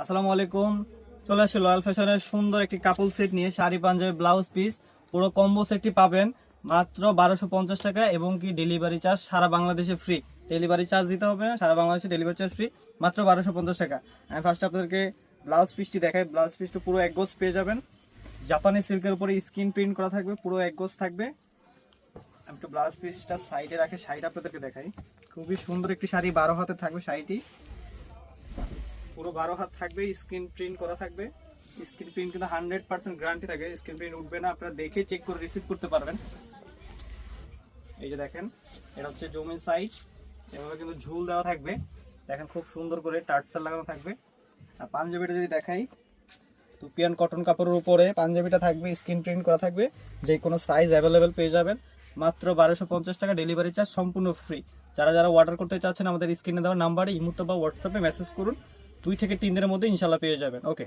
আসসালামু আলাইকুম। চলে আসি লয়াল ফ্যাশনের সুন্দর একটি কাপল সেট নিয়ে শাড়ি পাঞ্জাবি ব্লাউজ পিস পুরো কম্বো সেটটি পাবেন মাত্র 1250 টাকা এবং কি ডেলিভারি চার্জ সারা বাংলাদেশে ফ্রি। ডেলিভারি চার্জ দিতে হবে না, সারা বাংলাদেশে ডেলিভারি চার্জ ফ্রি, মাত্র 1250 টাকা। আমি ফার্স্ট আপনাদেরকে ব্লাউজ পিসটি দেখাই। ব্লাউজ পিসটা পুরো এক গজ পেয়ে যাবেন, জাপানি সিল্কের উপরে স্ক্রিন প্রিন্ট করা থাকবে, পুরো এক গজ থাকবে। আমি একটু ব্লাউজ পিসটা সাইডে রাখে শাড়িটা আপনাদেরকে দেখাই। খুবই সুন্দর একটি শাড়ি, 12 হাতে থাকবে শাড়িটি, পুরো 12 হাত থাকবে, স্ক্রিন প্রিন্ট করা থাকবে। স্ক্রিন প্রিন্ট কিন্তু 100% গ্যারান্টি থাকে, স্ক্রিন প্রিন্ট উঠবে না, আপনারা দেখে চেক করে রিসিভ করতে পারবেন। এই যে দেখেন, এটা হচ্ছে জমিন সাইড, এভাবে কিন্তু ঝুল দেওয়া থাকবে, দেখেন খুব সুন্দর করে টার্টসেল লাগানো থাকবে। আর পাঞ্জাবিটা যদি দেখাই, তুপিয়ান কটন কাপড়ের উপরে পাঞ্জাবিটা থাকবে, স্ক্রিন প্রিন্ট করা থাকবে, যে কোনো সাইজ অ্যাভেলেবেল পেয়ে যাবেন মাত্র 1250 টাকা, ডেলিভারি চার্জ সম্পূর্ণ ফ্রি। যারা যারা অর্ডার করতে চাচ্ছেন আমাদের স্ক্রিনে দেওয়া নাম্বারে ইমুতে বা হোয়াটসঅ্যাপে মেসেজ করুন, 2 থেকে 3 দিনের মধ্যে ইনশাল্লাহ পেয়ে যাবেন। ওকে।